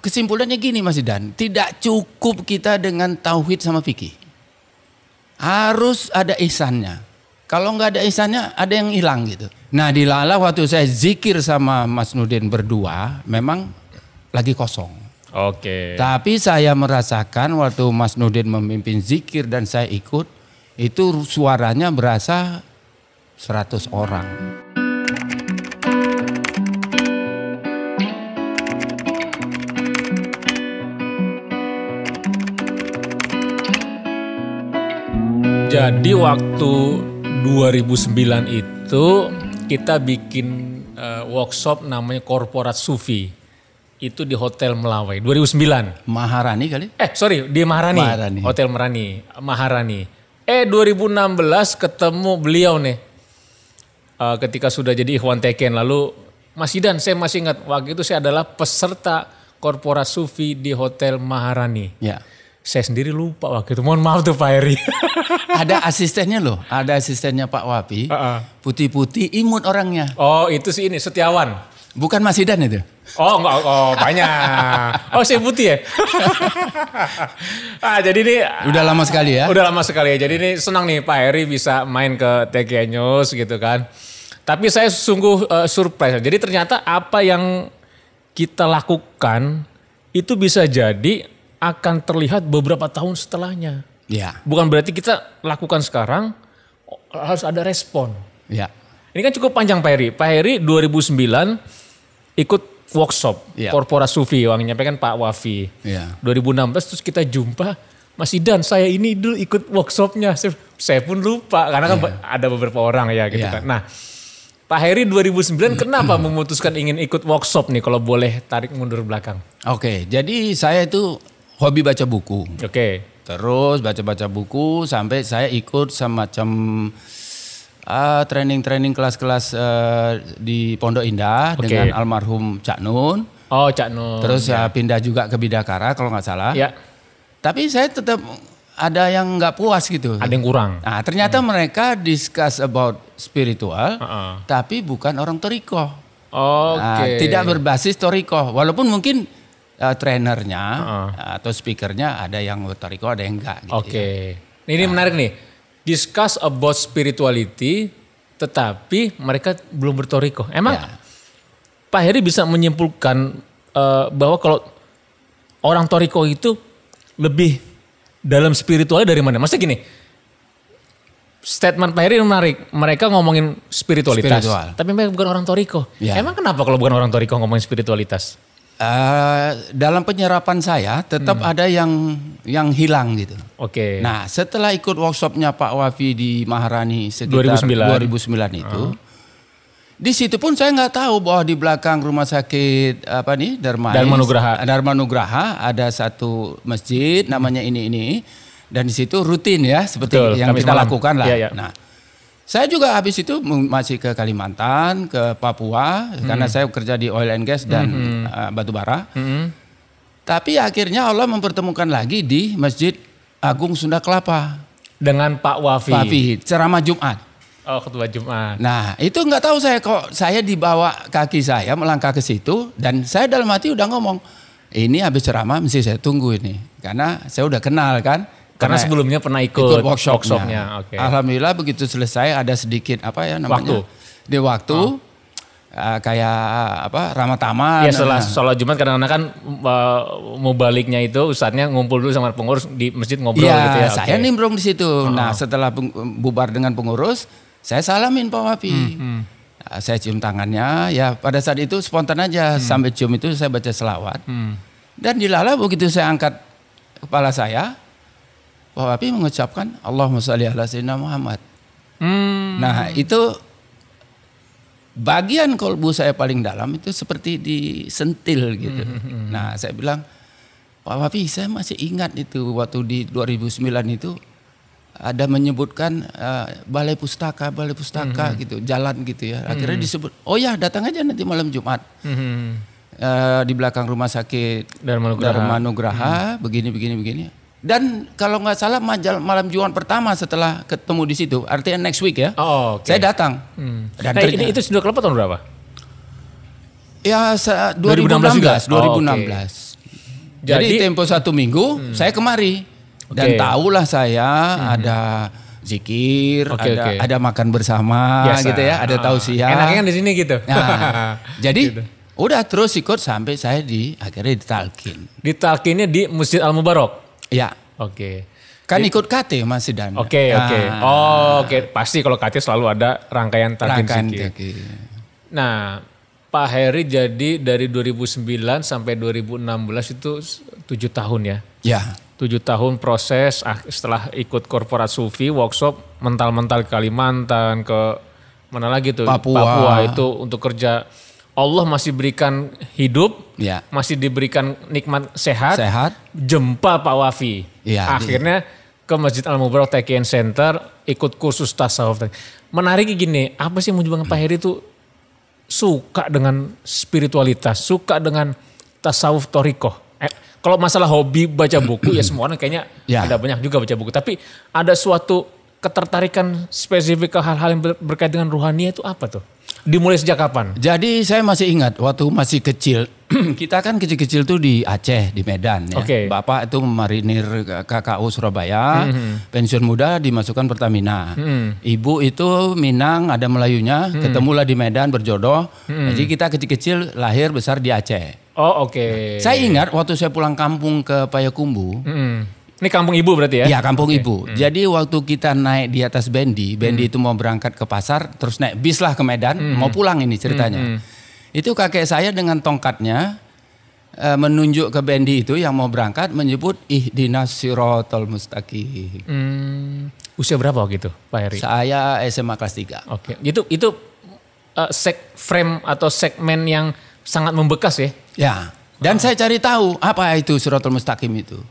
kesimpulannya gini Mas Idan, tidak cukup kita dengan tauhid sama fikih. Harus ada ihsannya. Kalau nggak ada ihsannya, ada yang hilang gitu. Nah di Lala waktu saya zikir sama Mas Nurdin berdua, memang lagi kosong. Oke. Tapi saya merasakan waktu Mas Nurdin memimpin zikir dan saya ikut, itu suaranya berasa 100 orang. Jadi waktu 2009 itu kita bikin workshop namanya Korporat Sufi. Itu di Hotel Melawai 2009. Maharani kali? Di Maharani. Maharani. Hotel Maharani. 2016 ketemu beliau nih. Ketika sudah jadi Ikhwan Teken. Lalu Mas Idan, saya masih ingat waktu itu saya adalah peserta Korporat Sufi di Hotel Maharani. Ya. Saya sendiri lupa waktu itu. Mohon maaf tuh Pak Heri. Ada asistennya loh, ada asistennya Pak Wapi. Putih-putih imut orangnya. Oh itu sih ini Setiawan. Bukan Mas Idan itu? Oh enggak, banyak. Oh saya putih ya? Jadi ini. Udah lama sekali ya? Udah lama sekali ya. Jadi ini senang nih Pak Heri bisa main ke TK News gitu kan. Tapi saya sungguh surprise. Jadi ternyata apa yang kita lakukan itu bisa jadi akan terlihat beberapa tahun setelahnya. Ya. Bukan berarti kita lakukan sekarang harus ada respon. Ya. Ini kan cukup panjang Pak Heri. Pak Heri 2009 ikut workshop Korporat Sufi yang menyampaikan Pak Wafi. Ya. 2016 terus kita jumpa Mas Idan, saya ini dulu ikut workshopnya. Saya pun lupa karena kan ada beberapa orang ya gitu kan. Nah Pak Heri 2009 kenapa memutuskan ingin ikut workshop nih kalau boleh tarik mundur belakang? Oke, jadi saya itu hobi baca buku. Oke. Terus baca-baca buku sampai saya ikut semacam training-training kelas-kelas di Pondok Indah dengan almarhum Cak Nun. Oh Cak Nun. Terus pindah juga ke Bidakara kalau nggak salah. Ya. Tapi saya tetap ada yang nggak puas gitu. Ada yang kurang. Nah ternyata mereka discuss about spiritual, tapi bukan orang torikoh. Tidak berbasis torikoh. Walaupun mungkin trainernya atau speakernya ada yang torikoh, ada yang enggak. Gitu Ini menarik nih. Discuss about spirituality, tetapi mereka belum bertorikoh. Emang Pak Heri bisa menyimpulkan bahwa kalau orang torikoh itu lebih dalam spiritualnya dari mana? Maksudnya gini, statement Pak Heri menarik. Mereka ngomongin spiritualitas, tapi mereka bukan orang torikoh. Emang kenapa kalau bukan orang torikoh ngomongin spiritualitas? Dalam penyerapan saya tetap ada yang hilang gitu. Nah setelah ikut workshopnya Pak Wafi di Maharani sekitar 2009 itu, di situ pun saya nggak tahu bahwa di belakang rumah sakit Dharma Nugraha ada satu masjid namanya ini dan di situ rutin ya seperti yang kita lakukan lah. Nah saya juga habis itu masih ke Kalimantan, ke Papua, karena saya kerja di oil and gas dan batu bara. Tapi akhirnya Allah mempertemukan lagi di Masjid Agung Sunda Kelapa. Dengan Pak Wafi. Ceramah Jumat. Oh khutbah Jumat. Nah itu nggak tahu saya dibawa kaki saya melangkah ke situ. Dan saya dalam hati udah ngomong, ini habis ceramah mesti saya tunggu ini. Karena saya udah kenal kan. Karena sebelumnya pernah ikut workshopnya. Alhamdulillah begitu selesai ada sedikit di waktu kayak Ramadhan. Ya setelah sholat Jumat kadang-kadang kan mau baliknya itu ustadznya ngumpul dulu sama pengurus di masjid ngobrol gitu ya. Saya nimbrung di situ. Nah setelah bubar dengan pengurus saya salamin Pak Wapi. Saya cium tangannya ya pada saat itu spontan aja sampai cium itu saya baca selawat. Dan di Lala begitu saya angkat kepala saya Pak Wapi mengucapkan Allahumma sholli ala sayyidina Muhammad. Nah itu bagian kolbu saya paling dalam itu seperti disentil gitu. Nah saya bilang Pak Wapi saya masih ingat itu waktu di 2009 itu ada menyebutkan balai pustaka gitu jalan gitu ya. Akhirnya disebut oh ya datang aja nanti malam Jumat. Di belakang rumah sakit Dharma Nugraha begini. Dan kalau nggak salah malam Jumat pertama setelah ketemu di situ, artinya next week ya, saya datang. Dan itu sudah kelapa tahun berapa? Ya 2016. Jadi tempo 1 minggu saya kemari. Dan tahulah saya ada zikir, ada makan bersama biasa, gitu ya, ada tausiah. Enaknya kan di sini gitu. Nah, jadi gitu. Udah terus ikut sampai saya akhirnya ditalkin. Ditalkinnya di Masjid Al-Mubarak? Ya. Oke. Kan ikut KT Mas Dan. Oke. Oke. Pasti kalau KT selalu ada rangkaian talkin zikir. Nah, Pak Heri jadi dari 2009 sampai 2016 itu 7 tahun ya? Ya. 7 tahun proses setelah ikut korporat sufi, workshop mental-mental Kalimantan, ke mana lagi tuh? Papua itu untuk kerja. Allah masih berikan hidup, masih diberikan nikmat sehat. Jempa Pak Wafi. Ya, akhirnya ke Masjid Al-Mubarak TKN Center ikut kursus tasawuf. Menarik gini, apa sih yang menyebabkan Pak Heri itu suka dengan spiritualitas, suka dengan tasawuf thariqah? Kalau masalah hobi baca buku ya semua orang kayaknya ada banyak juga baca buku. Tapi ada suatu ketertarikan spesifik ke hal-hal yang berkait dengan ruhaniah itu apa tuh? Dimulai sejak kapan? Jadi saya masih ingat waktu masih kecil. Kita kan kecil-kecil tuh di Aceh, di Medan ya. Bapak itu marinir KKU Surabaya, pensiun muda dimasukkan Pertamina. Ibu itu Minang, ada Melayunya, ketemulah di Medan berjodoh. Jadi kita kecil-kecil lahir besar di Aceh. Saya ingat waktu saya pulang kampung ke Payakumbuh. Ini kampung ibu berarti ya? Iya, kampung ibu. Jadi waktu kita naik di atas bendi itu mau berangkat ke pasar, terus naik bis lah ke Medan, mau pulang ini ceritanya. Itu kakek saya dengan tongkatnya menunjuk ke bendi itu yang mau berangkat menyebut ihdinas siratal mustaqim. Usia berapa waktu itu, Pak Heri? Saya SMA kelas 3. Itu frame atau segmen yang sangat membekas ya? Ya. Dan saya cari tahu apa itu siratal mustaqim itu.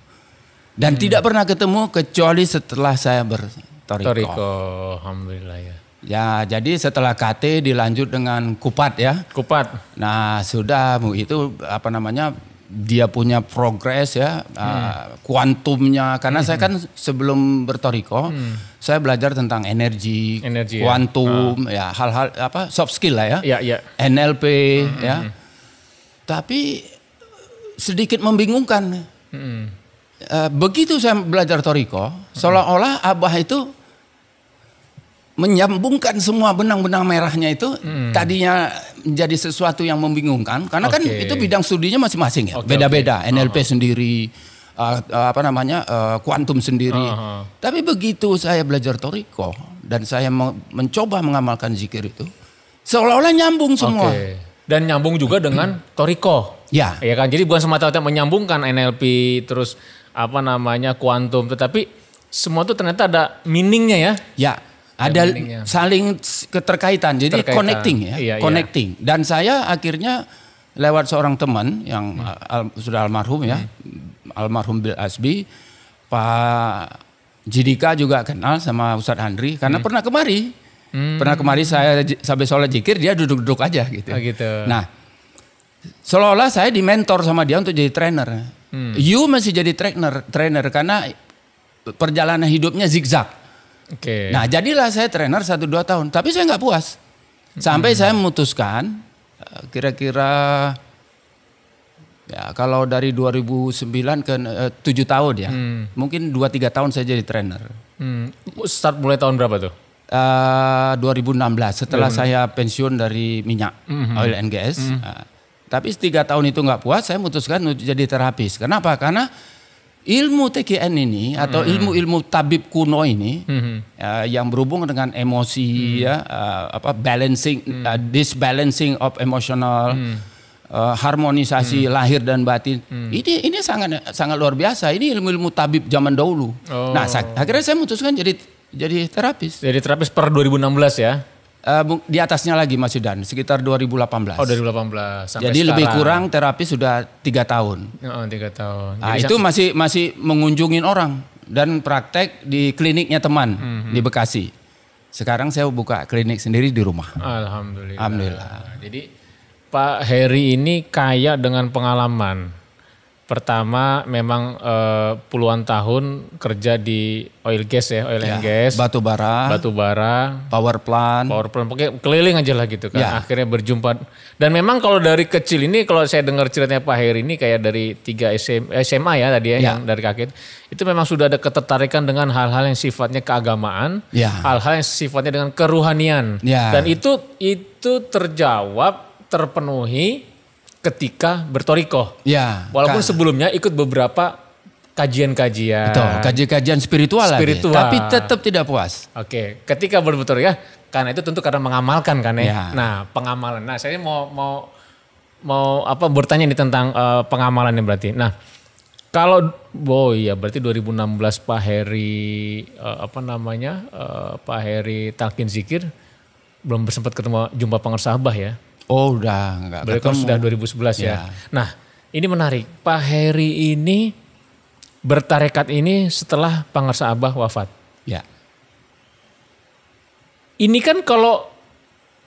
Dan tidak pernah ketemu kecuali setelah saya berthariqah. Alhamdulillah ya. Ya, jadi setelah KT dilanjut dengan Kupat ya. Kupat. Nah, sudah itu dia punya progres ya, kuantumnya. Karena saya kan sebelum berthariqah, saya belajar tentang energi kuantum, ya hal-hal soft skill lah ya. NLP ya. Tapi sedikit membingungkan. Begitu saya belajar thariqah, seolah-olah Abah itu menyambungkan semua benang-benang merahnya itu tadinya menjadi sesuatu yang membingungkan karena kan itu bidang studinya masing-masing ya, beda-beda. NLP sendiri, kuantum sendiri. Tapi begitu saya belajar thariqah dan saya mencoba mengamalkan zikir itu, seolah-olah nyambung semua. Dan nyambung juga dengan thariqah. Ya kan, jadi bukan semata-mata menyambungkan NLP terus kuantum, tetapi semua itu ternyata ada meaningnya ya. Ya, ada saling keterkaitan, jadi connecting ya, connecting. Dan saya akhirnya lewat seorang teman yang sudah almarhum ya, almarhum Bil Asbi, Pak Jidika juga kenal sama Ustadz Andri karena pernah kemari. Pernah kemari saya sampai sholat zikir, dia duduk-duduk aja gitu. Nah, seolah-olah saya dimentor sama dia untuk jadi trainer. You masih jadi trainer karena perjalanan hidupnya zigzag. Nah, jadilah saya trainer 1-2 tahun. Tapi saya nggak puas. Sampai saya memutuskan kira-kira ya kalau dari 2009 ke 7 tahun ya. Mungkin 2-3 tahun saya jadi trainer. Start mulai tahun berapa tuh? 2016 setelah saya pensiun dari minyak oil and gas. Tapi 3 tahun itu nggak puas, saya memutuskan untuk jadi terapis. Kenapa? Karena ilmu TKN ini atau ilmu-ilmu tabib kuno ini yang berhubung dengan emosi balancing, disbalancing of emotional, harmonisasi lahir dan batin. Ini sangat luar biasa. Ini ilmu-ilmu tabib zaman dahulu. Nah, akhirnya saya memutuskan jadi terapis. Jadi terapis per 2016 ya? Di atasnya lagi Mas Yudan, sekitar 2018. 2018. Sampai jadi sekarang. Lebih kurang terapis sudah 3 tahun. 3 tahun. Nah, itu masih mengunjungin orang dan praktek di kliniknya teman di Bekasi. Sekarang saya buka klinik sendiri di rumah. Alhamdulillah. Jadi Pak Heri ini kaya dengan pengalaman Pertama memang puluhan tahun kerja di oil and gas. Batu bara, power plant, pokoknya keliling aja lah gitu kan. Akhirnya berjumpa. Dan memang kalau dari kecil ini, kalau saya dengar ceritanya Pak Heri ini kayak dari 3 SMA ya tadi yang dari kakek. Itu memang sudah ada ketertarikan dengan hal-hal yang sifatnya keagamaan, hal-hal yang sifatnya dengan keruhanian. Dan itu terpenuhi ketika bertorikoh. Walaupun sebelumnya ikut beberapa kajian-kajian. Kajian spiritual lagi. Tapi tetap tidak puas. Oke, ketika bertorikoh karena itu tentu karena mengamalkan kan ya. Nah, pengamalan. Nah, saya mau bertanya nih tentang pengamalan ini berarti. Nah, kalau berarti 2016 Pak Heri Pak Heri talqin zikir belum sempat jumpa pengarsa Abah ya. Oh udah enggak ketemu. Berarti sudah 2011 ya. Nah ini menarik. Pak Heri ini bertarekat ini setelah pengarsa Abah wafat. Ya. Ini kan kalau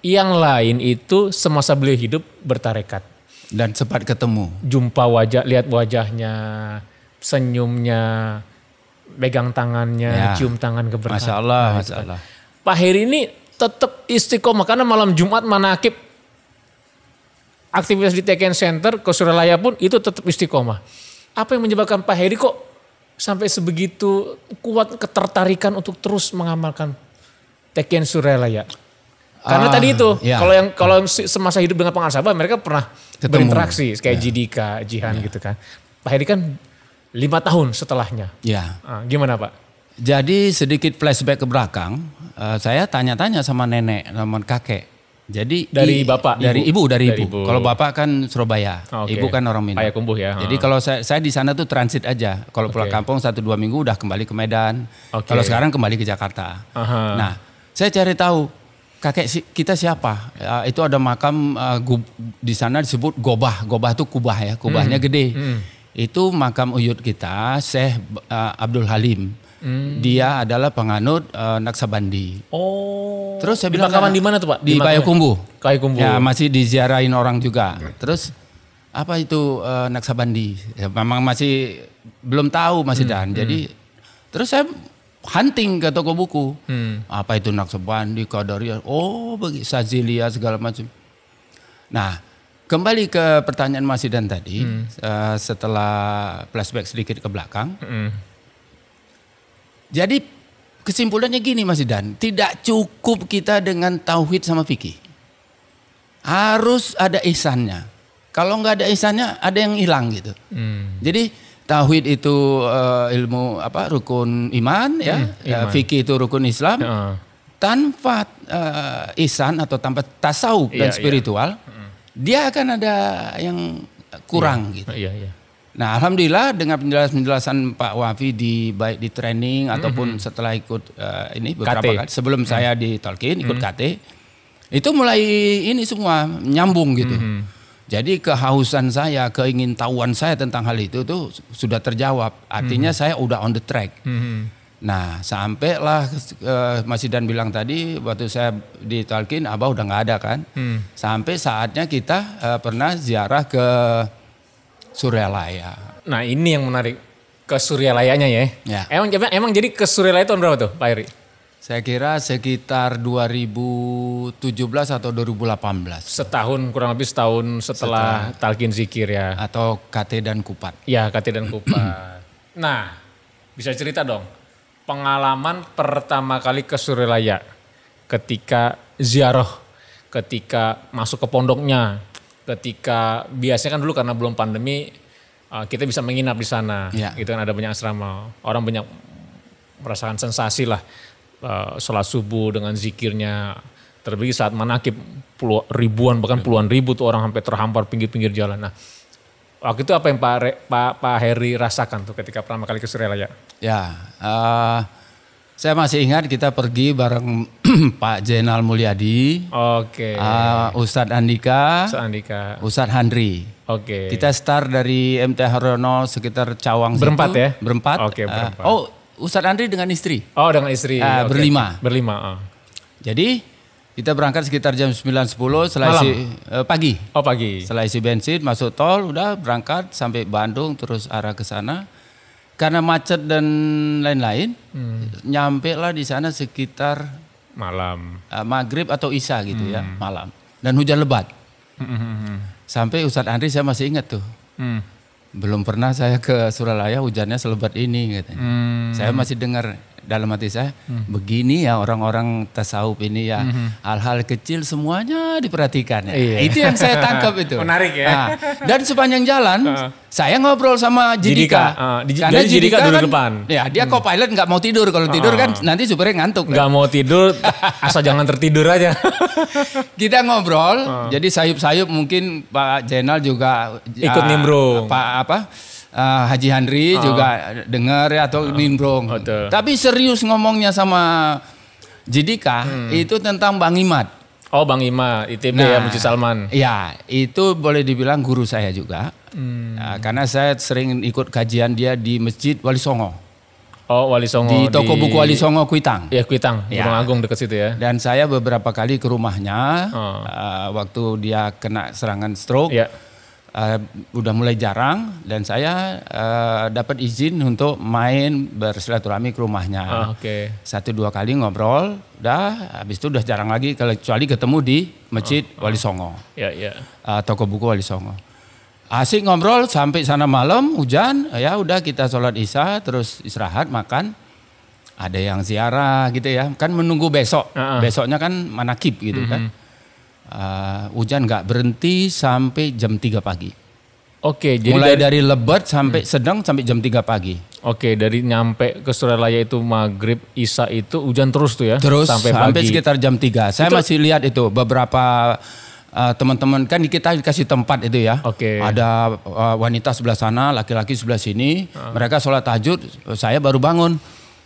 yang lain itu semasa beliau hidup bertarekat. Dan sempat ketemu. Jumpa wajah, lihat wajahnya, senyumnya, pegang tangannya, cium tangan keberkahan. Masya Allah. Pak Heri ini tetap istiqomah karena malam Jumat manakib. Aktivitas di Teken Center ke Suralaya pun itu tetap istiqomah. Apa yang menyebabkan Pak Heri kok sampai sebegitu kuat ketertarikan untuk terus mengamalkan Teken Suralaya? Karena tadi itu kalau semasa hidup dengan pengarsa Abah mereka pernah berinteraksi kayak Jidika, Jihan gitu kan. Pak Heri kan 5 tahun setelahnya. Gimana Pak? Jadi sedikit flashback ke belakang, saya tanya-tanya sama nenek, sama kakek. Jadi dari bapak, dari ibu. Kalau bapak kan Surabaya, ibu kan orang Minang. Payakumbuh ya. Jadi kalau saya di sana tuh transit aja. Kalau pulang kampung 1-2 minggu udah kembali ke Medan. Kalau sekarang kembali ke Jakarta. Nah, saya cari tahu kakek kita siapa. Itu ada makam di sana disebut Gobah. Gobah itu kubah ya, kubahnya gede. Itu makam uyut kita, Syekh Abdul Halim. Dia adalah penganut Naksabandi. Terus saya bilang di mana tuh Pak? Di Payakumbuh. Ya masih diziarahin orang juga. Terus apa itu Naksabandi? Ya, memang masih belum tahu Dan. Jadi terus saya hunting ke toko buku. Apa itu Naksabandi, Qadariyah? Bagi Sazilia segala macam. Nah, kembali ke pertanyaan Dan tadi, setelah flashback sedikit ke belakang. Jadi kesimpulannya gini Dan, tidak cukup kita dengan tauhid sama fikih. Harus ada ihsannya. Kalau nggak ada ihsannya ada yang hilang gitu. Jadi tauhid itu ilmu rukun iman ya, fikih itu rukun Islam. Tanpa ihsan atau tanpa tasawuf dan spiritual, dia akan ada yang kurang gitu. Nah, alhamdulillah dengan penjelasan Pak Wafi baik di training ataupun setelah ikut ini beberapa kali sebelum saya di talqin ikut KT, itu mulai ini semua nyambung gitu. Jadi kehausan saya, keingintahuan saya tentang hal itu tuh sudah terjawab. Artinya saya udah on the track. Nah, sampailah Dan bilang tadi waktu saya di talqin Abah udah nggak ada kan. Sampai saatnya kita pernah ziarah ke Suryalaya. Nah ini yang menarik, ke Suryalayanya ya. Emang jadi ke Suryalaya tahun berapa tuh Pak Heri? Saya kira sekitar 2017 atau 2018. Kurang lebih setahun setelah talqin zikir ya. Atau KT dan Kupat. Ya KT dan Kupat. Nah bisa cerita dong pengalaman pertama kali ke Suryalaya. Ketika ziarah, ketika masuk ke pondoknya. Ketika biasanya kan dulu karena belum pandemi kita bisa menginap di sana, gitu kan ada banyak asrama, orang banyak merasakan sensasi lah, sholat subuh dengan zikirnya, terlebih saat manakib ribuan bahkan puluhan ribu tuh orang sampai terhampar pinggir-pinggir jalan. Nah waktu itu apa yang Pak Heri rasakan tuh ketika pertama kali ke Suryalaya? Saya masih ingat kita pergi bareng Pak Zainal Mulyadi, Ustadz Andika, Ustadz Handri. Kita start dari MT Haryono sekitar Cawang. Berempat situ. Ya? Berempat. Berempat. Ustadz Andri dengan istri. Dengan istri. Berlima. Berlima. Jadi Kita berangkat sekitar jam 9.10 setelah pagi. Oh pagi. Setelah isi bensin masuk tol udah berangkat sampai Bandung terus arah ke sana. Karena macet dan lain-lain, nyampe lah di sana sekitar malam. Maghrib atau Isya gitu ya, malam. Dan hujan lebat. Sampai Ustadz Andri saya masih ingat tuh. Belum pernah saya ke Suralaya hujannya selebat ini katanya. Saya masih dengar dalam hati saya, begini ya orang-orang tasawuf ini ya, hal-hal kecil semuanya diperhatikan ya. Iya. Itu yang saya tangkap itu. Menarik ya. Nah, dan sepanjang jalan saya ngobrol sama Jidika. Karena Jidika duduk depan. Ya dia co-pilot nggak mau tidur, kalau tidur kan nanti supirnya ngantuk. Nggak mau tidur, asal jangan tertidur aja. Kita ngobrol, jadi sayup-sayup mungkin Pak Jenal juga ikut nimbrung. Haji Handri juga dengar ya atau nimbrung. Tapi serius ngomongnya sama Jidika itu tentang Bang Imad. Oh Bang Imad, ITB ya Masjid Salman. Ya itu boleh dibilang guru saya juga. Karena saya sering ikut kajian dia di Masjid Wali Songo. Oh Wali Songo. Di toko buku Wali Songo Kuitang. Ya Kuitang, Gunung Agung dekat situ ya. Dan saya beberapa kali ke rumahnya waktu dia kena serangan stroke. Ya. Udah mulai jarang dan saya dapat izin untuk main bersilaturahmi ke rumahnya. 1-2 kali ngobrol, udah habis itu udah jarang lagi kecuali ketemu di Masjid Wali Songo. Toko buku Wali Songo. Asik ngobrol sampai sana malam hujan, ya udah kita sholat Isya terus istirahat makan. Ada yang ziarah gitu ya, kan menunggu besok. Besoknya kan manakib gitu kan. Hujan nggak berhenti sampai jam 3 pagi. Oke, jadi mulai dari lebat sampai sedang sampai jam 3 pagi. Oke, dari nyampe ke Suralaya itu maghrib Isya itu hujan terus tuh ya? Terus sampai sekitar jam 3. Saya masih lihat itu beberapa teman-teman kan kita dikasih tempat itu ya. Ada wanita sebelah sana, laki-laki sebelah sini. Mereka sholat tahajud, saya baru bangun.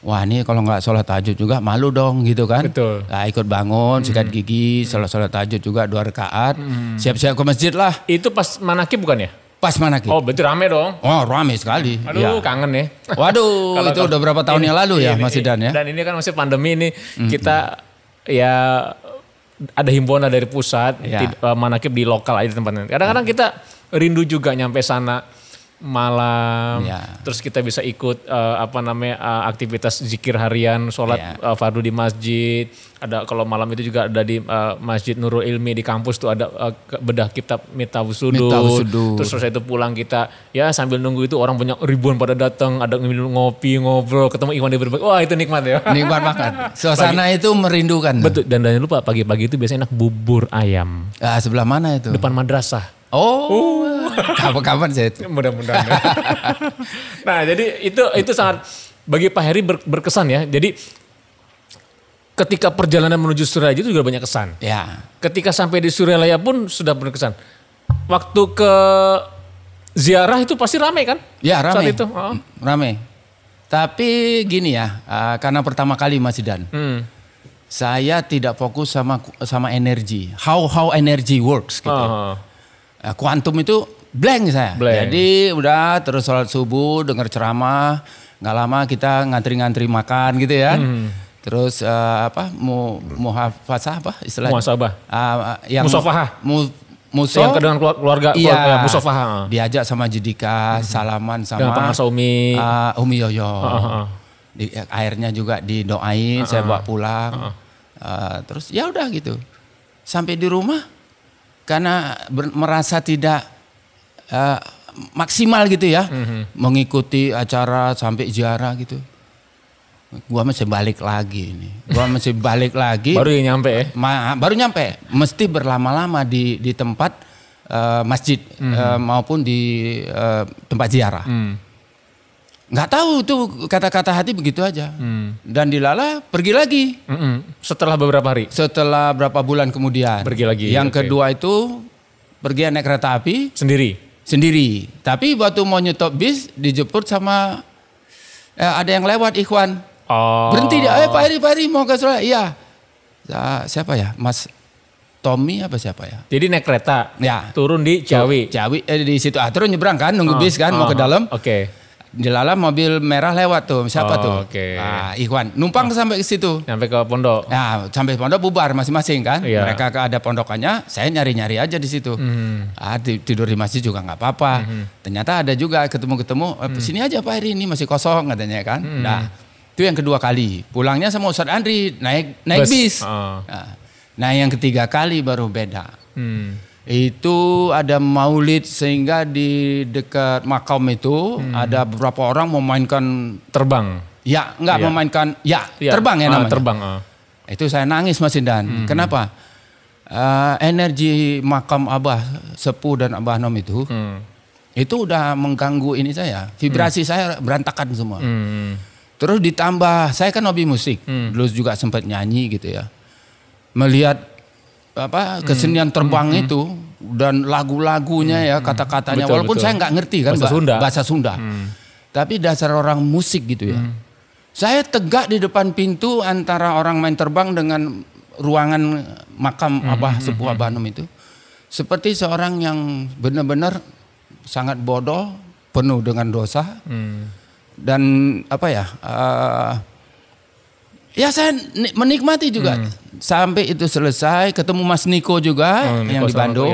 Wah ini kalau nggak sholat tahajud juga malu dong gitu kan. Betul. Nah, ikut bangun, sikat gigi, sholat tahajud juga 2 rakaat. Siap-siap ke masjid lah. Itu pas manakib bukan ya? Pas manakib. Oh berarti rame dong. Oh rame sekali. Aduh kangen ya. Waduh itu udah berapa tahun yang lalu ya Mas Idan ya. Dan ini kan masih pandemi ini kita ya ada himbauan dari pusat. Manakib di lokal aja tempatnya. Kadang-kadang kita rindu juga nyampe sana malam, terus kita bisa ikut aktivitas zikir harian, sholat fardu di masjid. Ada kalau malam itu juga ada di Masjid Nurul Ilmi di kampus tuh ada bedah kitab Miftahus Sudur. Terus selesai itu pulang kita ya sambil nunggu itu orang banyak ribuan pada datang, ada ngopi ngobrol, ketemu ikhwan di berbagai. Wah itu nikmat ya. Nikmat banget. Suasana itu merindukan. Betul dan jangan lupa pagi-pagi itu biasanya enak bubur ayam. Sebelah mana itu? Depan madrasah. Kapan-kapan saya itu. Mudah-mudahan. Nah, jadi itu sangat bagi Pak Heri berkesan ya. Jadi ketika perjalanan menuju Suralaya itu juga banyak kesan. Ya. Ketika sampai di Suralaya pun sudah berkesan. Waktu ke ziarah itu pasti ramai kan? Ya, ramai. Saat itu. Ramai. Tapi gini ya, karena pertama kali Mas Idan. Saya tidak fokus sama energi. How energy works gitu. Kuantum itu blank saya. Jadi udah terus sholat subuh, dengar ceramah, nggak lama kita ngantri-ngantri makan gitu ya. Terus muhafazah apa istilahnya? Muhasabah. Yang musafahah. Yang dengan keluarga musafahah. Diajak sama Jidika, salaman sama Pengasuh Umi Yoyo. Airnya juga didoain, saya bawa pulang. Terus ya udah gitu. Sampai di rumah karena merasa tidak maksimal gitu ya, mengikuti acara sampai ziarah gitu. Gua masih balik lagi ini. Baru nyampe ya? Baru nyampe. Mesti berlama-lama di tempat masjid maupun di tempat ziarah. Nggak tahu tuh kata-kata hati begitu aja. Dan dilala pergi lagi. Setelah beberapa hari? Setelah berapa bulan kemudian. Pergi lagi. Yang kedua itu pergi naik kereta api. Sendiri. Tapi waktu mau nyetop bis dijemput sama ada yang lewat ikhwan. Berhenti dia. Pak Heri mau ke Surabaya. Iya. Siapa ya? Mas Tommy apa siapa ya? Jadi naik kereta. Ya. Turun di Ciawi. Di situ. Terus nyebrang kan nunggu bis kan mau ke dalam. Dilala mobil merah lewat tuh, siapa tuh? Okay. Nah, Ikhwan numpang sampai ke situ. Sampai ke pondok. Nah, sampai pondok bubar masing-masing kan. Iya. Mereka ada pondokannya, saya nyari-nyari aja di situ. Tidur di masjid juga nggak apa-apa. Ternyata ada juga ketemu-ketemu, sini aja Pak Heri, ini masih kosong katanya kan. Nah, itu yang kedua kali. Pulangnya sama Ustadz Andri naik bis. Nah, yang ketiga kali baru beda. Itu ada maulid sehingga di dekat makam itu ada beberapa orang memainkan terbang. Ya, enggak memainkan terbang ya namanya. Terbang. Itu saya nangis Mas Indan. Kenapa? Energi makam Abah Sepuh dan Abah Nom itu udah mengganggu ini saya. Vibrasi saya berantakan semua. Terus ditambah saya kan hobi musik. Dulu juga sempat nyanyi gitu ya. Melihat kesenian terbang itu dan lagu-lagunya ya kata-katanya walaupun saya nggak ngerti kan bahasa Sunda. Tapi dasar orang musik gitu ya. Saya tegak di depan pintu antara orang main terbang dengan ruangan makam Abah Sepuh Abah Nom itu seperti seorang yang benar-benar sangat bodoh, penuh dengan dosa dan ya saya menikmati juga sampai itu selesai, ketemu Mas Niko juga yang di Bandung.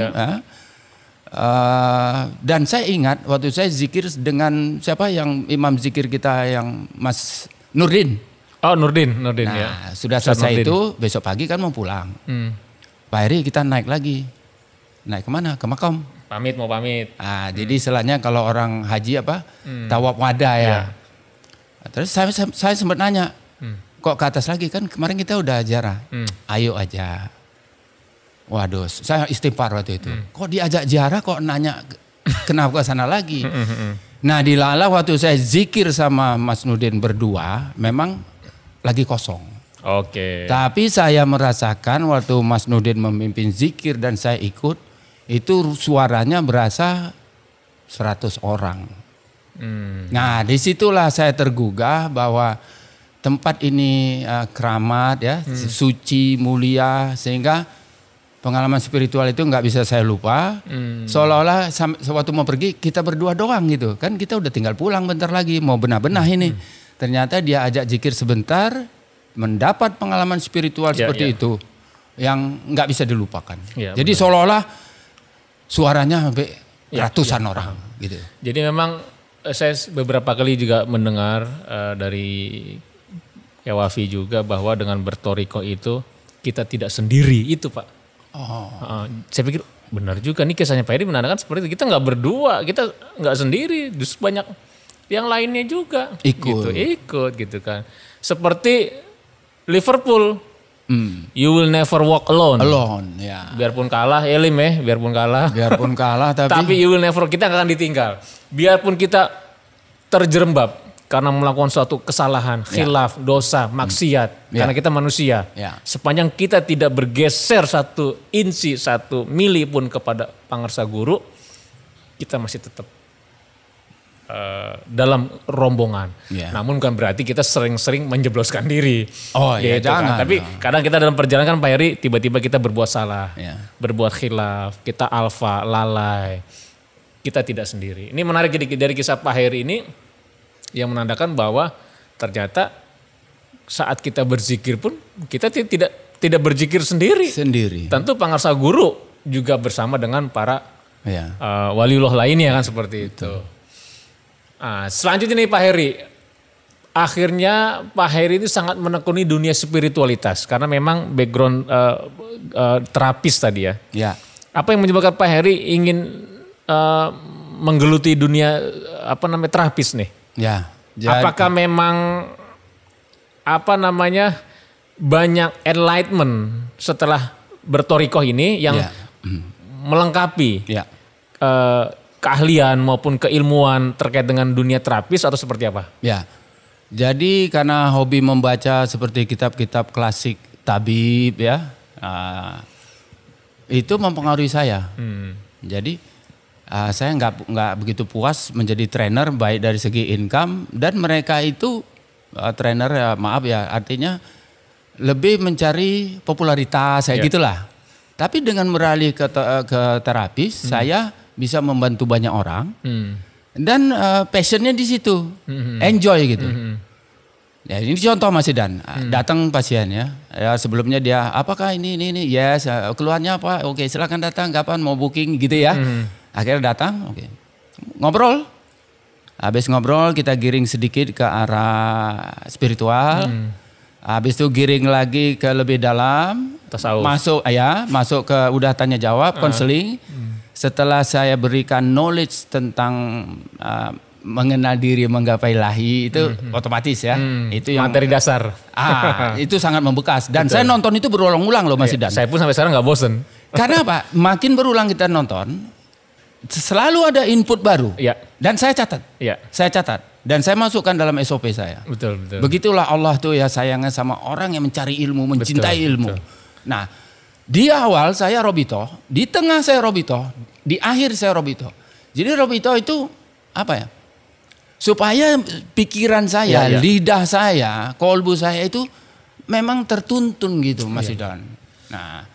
Dan saya ingat waktu saya zikir dengan siapa yang imam zikir kita yang Mas Nurdin. Oh Nurdin ya. Sudah selesai itu besok pagi kan mau pulang. Pak Heri kita naik lagi. Naik kemana? Ke makam. Mau pamit. Jadi istilahnya kalau orang haji tawaf wada ya. Terus saya sempat nanya. Kok ke atas lagi kan kemarin kita udah ziarah. Ayo aja. Waduh, saya istighfar waktu itu. Kok diajak ziarah kok nanya kenapa ke sana lagi. Nah di Lala waktu saya zikir sama Mas Nurdin berdua memang lagi kosong. Oke. Tapi saya merasakan waktu Mas Nurdin memimpin zikir dan saya ikut itu suaranya berasa 100 orang. Nah disitulah saya tergugah bahwa tempat ini keramat ya, suci, mulia sehingga pengalaman spiritual itu nggak bisa saya lupa. Seolah-olah sewaktu mau pergi kita berdua doang gitu. Kan kita udah tinggal pulang bentar lagi mau benah-benah ini. Ternyata dia ajak zikir sebentar, mendapat pengalaman spiritual seperti itu yang nggak bisa dilupakan. Jadi seolah-olah suaranya sampai ratusan orang gitu. Jadi memang saya beberapa kali juga mendengar dari Wafi juga bahwa dengan bertoriko itu kita tidak sendiri itu Pak. Saya pikir benar juga nih kisahnya Pak Heri menandakan seperti itu. Kita nggak berdua, kita nggak sendiri, justru banyak yang lainnya juga ikut gitu kan. Seperti Liverpool, you will never walk alone. Ya. Biarpun kalah, biarpun kalah, tapi you will never, kita nggak akan ditinggal. Biarpun kita terjerembab karena melakukan suatu kesalahan, khilaf, dosa, maksiat. Karena kita manusia. Sepanjang kita tidak bergeser satu inci, satu mili pun kepada pangarsa guru, kita masih tetap dalam rombongan. Namun bukan berarti kita sering-sering menjebloskan diri. Gitu jangan. Tapi kadang kita dalam perjalanan Pak Heri, tiba-tiba kita berbuat salah, berbuat khilaf, kita alfa, lalai. Kita tidak sendiri. Ini menarik dari kisah Pak Heri ini, yang menandakan bahwa ternyata saat kita berzikir pun kita tidak berzikir sendiri. Tentu pangarsa guru juga bersama dengan para waliullah lainnya kan seperti itu. Selanjutnya nih Pak Heri, akhirnya Pak Heri ini sangat menekuni dunia spiritualitas karena memang background terapis tadi ya. Apa yang menyebabkan Pak Heri ingin menggeluti dunia terapis nih? Apakah memang banyak enlightenment setelah bertorikoh ini yang melengkapi keahlian maupun keilmuan terkait dengan dunia terapis atau seperti apa? Jadi karena hobi membaca seperti kitab-kitab klasik tabib itu mempengaruhi saya. Jadi saya nggak begitu puas menjadi trainer baik dari segi income dan mereka itu trainer artinya lebih mencari popularitas gitulah. Tapi dengan beralih ke terapis saya bisa membantu banyak orang dan passionnya di situ, enjoy gitu. Ya, ini contoh Mas Idan, datang pasien ya sebelumnya dia apakah ini, yes, keluarnya apa, oke silakan datang, kapan mau booking gitu ya. Akhirnya datang, oke. Ngobrol, habis ngobrol kita giring sedikit ke arah spiritual, habis itu giring lagi ke lebih dalam, tasawuf. Masuk ke udah tanya jawab, konseling. Setelah saya berikan knowledge tentang mengenal diri, menggapai ilahi itu otomatis ya. Itu yang materi dasar. Itu sangat membekas dan saya nonton itu berulang-ulang loh Mas Idan. Saya pun sampai sekarang nggak bosen. Karena apa? Makin berulang kita nonton, selalu ada input baru. Ya. Dan saya catat. Ya. Saya catat dan saya masukkan dalam SOP saya. Betul. Begitulah Allah tuh ya sayangnya sama orang yang mencari ilmu, mencintai ilmu. Betul. Nah, di awal saya Robito, di tengah saya Robito, di akhir saya Robito. Jadi Robito itu apa ya? Supaya pikiran saya, lidah saya, kolbu saya itu memang tertuntun gitu Mas Idan. Nah,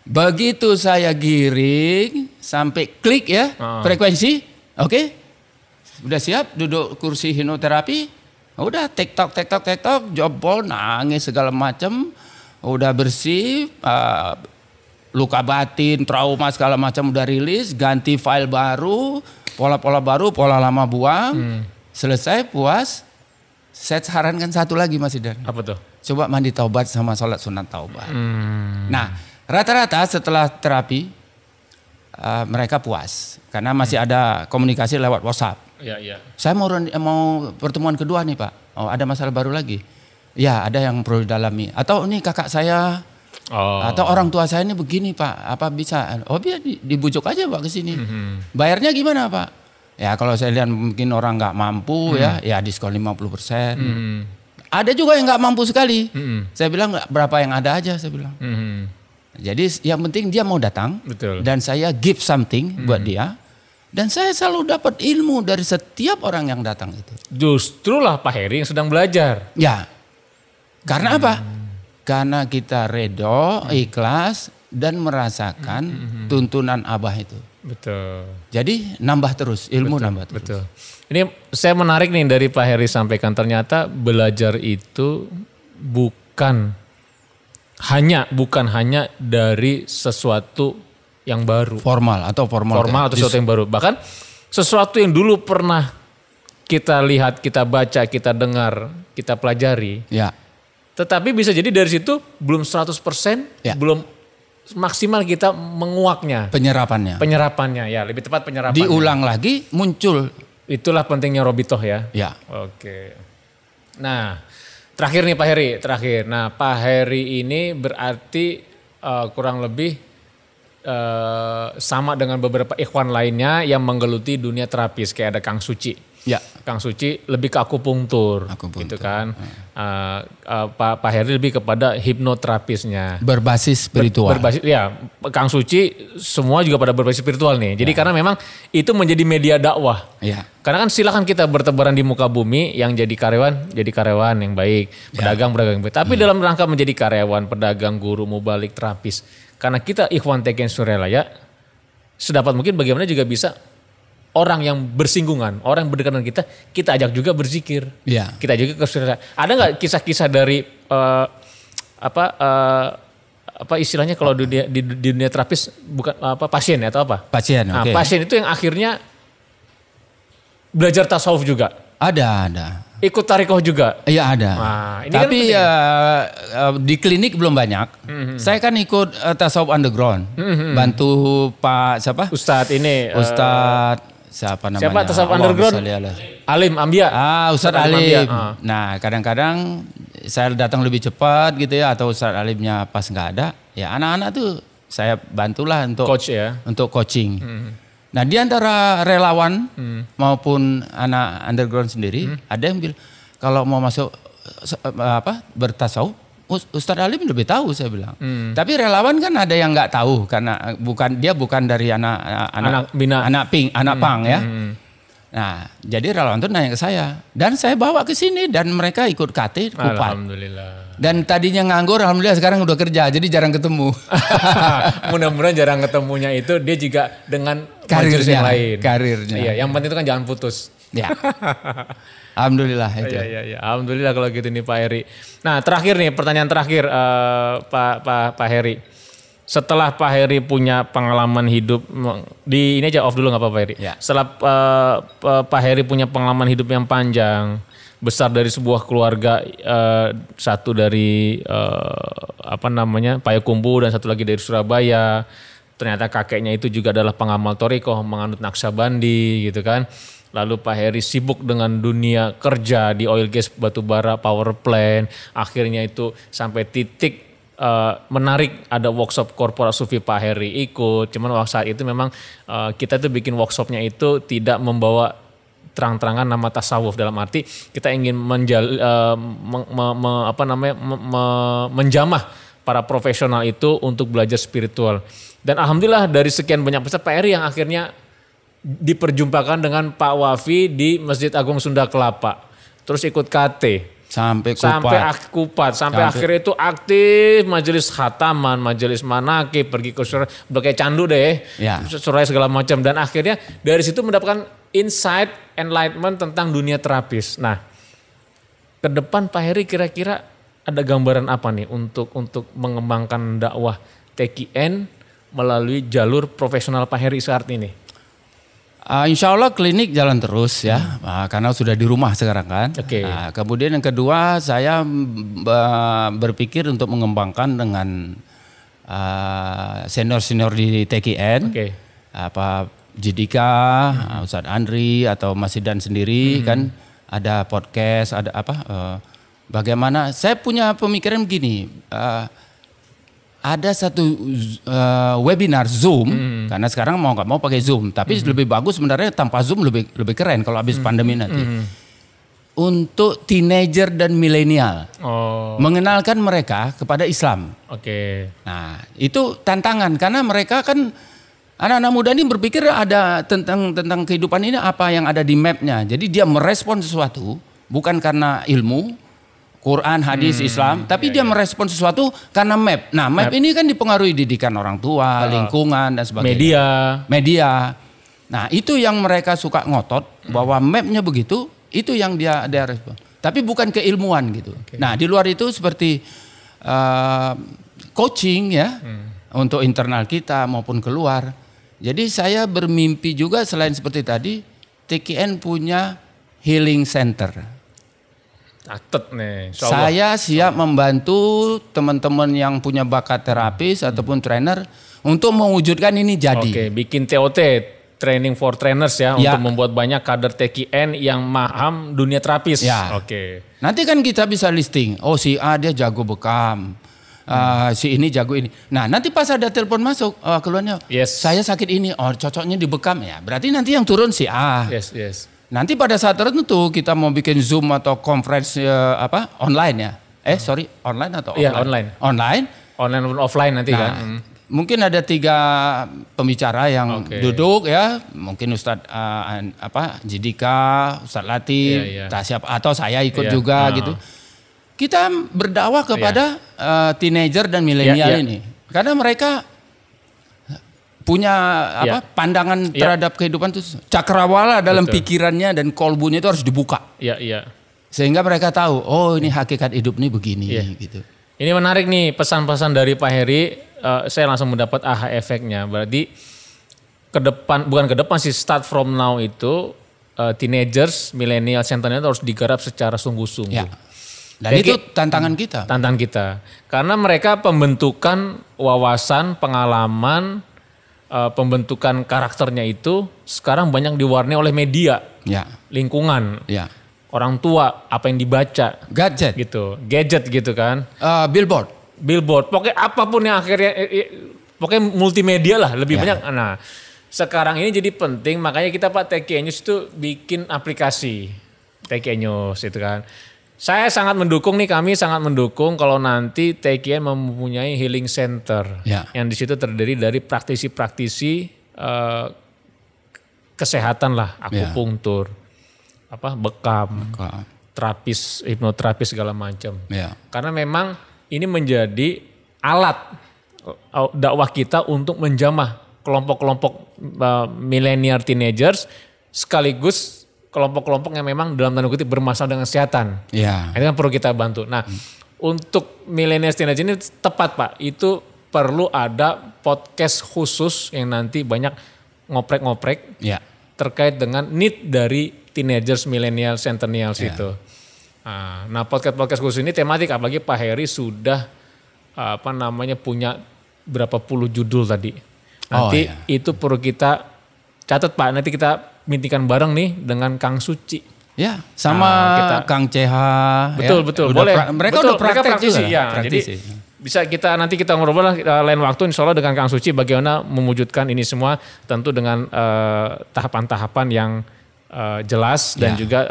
begitu saya giring sampai klik ya frekuensi, oke, udah siap duduk kursi hipnoterapi, udah tektok, jebol, nangis segala macam, udah bersih, luka batin, trauma segala macam udah rilis, ganti file baru, pola-pola baru, pola lama buang. Selesai puas, saya sarankan satu lagi Mas Idan. Apa tuh? Coba mandi taubat sama sholat sunat taubat. Nah, rata-rata setelah terapi mereka puas karena masih ada komunikasi lewat WhatsApp. Iya. Saya mau pertemuan kedua nih Pak. Oh, ada masalah baru lagi. Ya, ada yang perlu didalami. Atau ini kakak saya atau orang tua saya ini begini Pak. Apa bisa? Oh, biar dibujuk aja Pak ke sini. Bayarnya gimana Pak? Ya kalau saya lihat mungkin orang nggak mampu ya diskon 50%. Ada juga yang nggak mampu sekali. Saya bilang berapa yang ada aja saya bilang. Jadi yang penting dia mau datang. Betul. Dan saya give something buat dia. Dan saya selalu dapat ilmu dari setiap orang yang datang itu. Justru lah Pak Heri yang sedang belajar. Ya. Karena apa? Karena kita redo, ikhlas dan merasakan tuntunan Abah itu. Betul. Jadi nambah terus, ilmu nambah terus. Betul. Ini saya menarik nih dari Pak Heri sampaikan, ternyata belajar itu bukan hanya dari sesuatu yang baru. Formal atau sesuatu yang baru. Bahkan sesuatu yang dulu pernah kita lihat, kita baca, kita dengar, kita pelajari. Ya. Tetapi bisa jadi dari situ belum 100%, belum maksimal kita menguaknya. Penyerapannya ya, lebih tepat penyerapannya. Diulang lagi muncul. Itulah pentingnya Robitoh ya. Ya. Oke. Nah, terakhir nih Pak Heri, Nah, Pak Heri ini berarti kurang lebih sama dengan beberapa ikhwan lainnya yang menggeluti dunia terapis, kayak ada Kang Suci. Ya, Kang Suci lebih ke akupunktur. Gitu kan. Pak Heri lebih kepada hipnoterapisnya. Berbasis spiritual. Kang Suci semua juga pada berbasis spiritual nih. Jadi karena memang itu menjadi media dakwah. Ya. Karena kan silakan kita bertebaran di muka bumi, yang jadi karyawan yang baik, pedagang yang baik. Tapi dalam rangka menjadi karyawan, pedagang, guru, mubalik, terapis. Karena kita ikhwan TKN Suralaya, sedapat mungkin bagaimana juga bisa orang yang bersinggungan, orang yang berdekatan kita ajak juga berzikir. Ya. Kita juga ke surga. Ada nggak kisah-kisah dari apa istilahnya kalau di dunia terapis, bukan pasien atau apa? Pasien. Okay. Pasien itu yang akhirnya belajar tasawuf juga. Ada. Ikut tarikoh juga. Iya ada. Tapi kan di klinik belum banyak. Saya kan ikut tasawuf underground. Bantu Pak siapa? Ustadz siapa namanya? Siapa tasawuf underground? Alim Ambia. Ustadz Alim. Nah kadang-kadang saya datang lebih cepat gitu ya, atau Ustadz Alimnya pas nggak ada, ya anak-anak tuh saya bantulah untuk coach ya, untuk coaching. Nah di antara relawan maupun anak underground sendiri ada yang bilang kalau mau masuk bertasawuf, Ustadz Alim lebih tahu, saya bilang. Tapi relawan kan ada yang nggak tahu karena bukan dari anak pang ya. Nah, jadi relawan itu nanya ke saya dan saya bawa ke sini dan mereka ikut KT Kupat. Alhamdulillah. Dan tadinya nganggur, alhamdulillah sekarang udah kerja, jadi jarang ketemu. Mudah-mudahan jarang ketemunya itu dia juga dengan majelis yang lain. Karirnya. Iya, yang penting itu kan jangan putus. Ya. Alhamdulillah itu. Iya. Alhamdulillah kalau gitu nih Pak Heri. Nah terakhir nih, pertanyaan terakhir Pak Heri. Setelah Pak Heri punya pengalaman hidup, ini aja off dulu nggak apa-apa Pak Heri. Ya. Setelah Pak Heri punya pengalaman hidup yang panjang, besar dari sebuah keluarga, satu dari Payakumbuh dan satu lagi dari Surabaya. Ternyata kakeknya itu juga adalah pengamal Thorikoh, menganut Naksabandi gitu kan. Lalu Pak Heri sibuk dengan dunia kerja di oil gas, batubara, power plant. Akhirnya itu sampai titik menarik ada workshop korporat sufi Pak Heri ikut. Cuman waktu saat itu memang kita tuh bikin workshopnya itu tidak membawa terang-terangan nama tasawuf, dalam arti kita ingin menjamah para profesional itu untuk belajar spiritual. Dan alhamdulillah dari sekian banyak peserta Pak Heri yang akhirnya diperjumpakan dengan Pak Wafi di Masjid Agung Sunda Kelapa. Terus ikut KT. Sampai Kupat. Sampai akhirnya itu aktif majelis khataman, majelis manakib, pergi ke surah, udah kayak candu deh. Ya. Surah segala macam. Dan akhirnya dari situ mendapatkan insight, enlightenment tentang dunia terapis. Nah, ke depan Pak Heri kira-kira ada gambaran apa nih untuk mengembangkan dakwah TKN melalui jalur profesional Pak Heri saat ini? Insya Allah klinik jalan terus ya, karena sudah di rumah sekarang kan. Okay. Kemudian yang kedua saya berpikir untuk mengembangkan dengan senior-senior di TKN, Jidika, Ustadz Andri atau Mas Idan sendiri kan ada podcast, ada bagaimana? Saya punya pemikiran begini. Ada satu webinar Zoom, karena sekarang mau nggak mau pakai Zoom, tapi lebih bagus sebenarnya tanpa Zoom lebih keren kalau habis pandemi nanti. Untuk teenager dan milenial, mengenalkan mereka kepada Islam. Nah itu tantangan karena mereka kan anak-anak muda ini berpikir ada tentang kehidupan ini apa yang ada di mapnya. Jadi dia merespon sesuatu bukan karena ilmu Quran, hadis, Islam, tapi dia merespon sesuatu karena map. Nah, map ini kan dipengaruhi didikan orang tua, lingkungan dan sebagainya. Media. Nah, itu yang mereka suka ngotot bahwa mapnya begitu, itu yang dia respon. Tapi bukan keilmuan gitu. Nah, di luar itu seperti coaching ya untuk internal kita maupun keluar. Jadi saya bermimpi juga selain seperti tadi, TKN punya healing center. Saya siap membantu teman-teman yang punya bakat terapis ataupun trainer untuk mewujudkan ini jadi. Bikin TOT, training for trainers ya, untuk membuat banyak kader TKN yang paham dunia terapis. Nanti kan kita bisa listing, si A dia jago bekam, si ini jago ini. Nah nanti pas ada telepon masuk, keluarnya, saya sakit ini, cocoknya di bekam ya. Berarti nanti yang turun si A. Nanti pada saat tertentu kita mau bikin Zoom atau conference online ya. Online atau offline? Online dan offline nanti kan. Mungkin ada 3 pembicara yang duduk ya. Mungkin Ustadz Jidika, Ustadz Latif, atau saya ikut juga gitu. Kita berdakwah kepada teenager dan milenial ini. Karena mereka punya pandangan terhadap kehidupan itu cakrawala dalam pikirannya dan kolbunya itu harus dibuka. Sehingga mereka tahu, ini hakikat hidup ini begini gitu. Ini menarik nih pesan-pesan dari Pak Heri, saya langsung mendapat aha efeknya. Berarti bukan ke depan sih, start from now itu teenagers, millennial, centennial harus digarap secara sungguh-sungguh. Dan itu tantangan kita. Tantangan kita. Karena mereka pembentukan wawasan, pengalaman, pembentukan karakternya itu sekarang banyak diwarnai oleh media, lingkungan, orang tua, apa yang dibaca, gadget gitu kan, billboard, pokoknya apapun yang akhirnya, pokoknya multimedia lah lebih banyak. Nah sekarang ini jadi penting, makanya kita Pak TKN News itu bikin aplikasi TKN News itu kan. Saya sangat mendukung nih, kami sangat mendukung kalau nanti TKN mempunyai healing center yang di situ terdiri dari praktisi-praktisi kesehatan lah, akupunktur, bekam, terapis, hipnoterapis segala macam. Yeah. Karena memang ini menjadi alat dakwah kita untuk menjamah kelompok-kelompok milenial teenagers sekaligus kelompok-kelompok yang memang dalam tanda kutip bermasalah dengan kesehatan. Yeah. Itu kan perlu kita bantu. Nah, untuk milenial teenager ini tepat Pak, itu perlu ada podcast khusus yang nanti banyak ngoprek-ngoprek terkait dengan need dari teenagers, millennials, centennials itu. Nah, podcast khusus ini tematik, apalagi Pak Heri sudah punya berapa puluh judul tadi. Nanti itu perlu kita catat Pak, nanti kita mintikan bareng nih dengan Kang Suci. Ya, sama Kang CH. Betul. Boleh. Mereka udah praktek juga. Ya, praktisi. Jadi bisa nanti kita ngobrol lain waktu insya Allah dengan Kang Suci bagaimana mewujudkan ini semua tentu dengan tahapan-tahapan yang jelas dan juga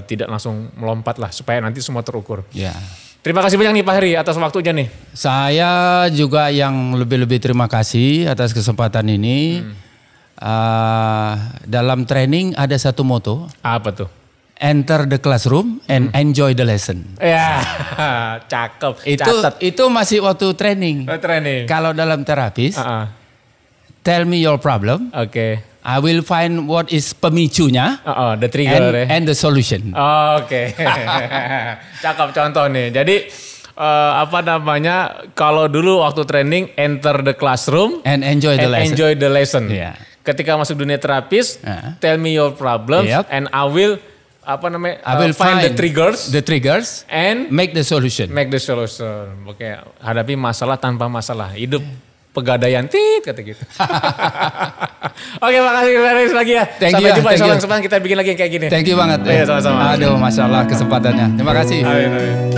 tidak langsung melompat lah supaya nanti semua terukur. Ya. Terima kasih banyak nih Pak Heri atas waktunya nih. Saya juga yang lebih-lebih terima kasih atas kesempatan ini. Dalam training ada satu moto. Apa tuh? Enter the classroom and enjoy the lesson. Ya, cakep. Itu masih waktu training. Kalau dalam terapis, tell me your problem. Oke. I will find what is pemicunya. The trigger and the solution. Oke. Cakep contoh nih. Jadi kalau dulu waktu training enter the classroom and enjoy the lesson. Yeah. Ketika masuk dunia terapis, tell me your problems and I will find the triggers and make the solution. Oke, hadapi masalah tanpa masalah. Hidup pegadaian kata gitu. Oke, makasih lagi ya. Sampai jumpa insya Allah kita bikin lagi yang kayak gini. Thank you banget. Iya, sama-sama. Aduh, masalah kesempatannya. Terima kasih. Amin.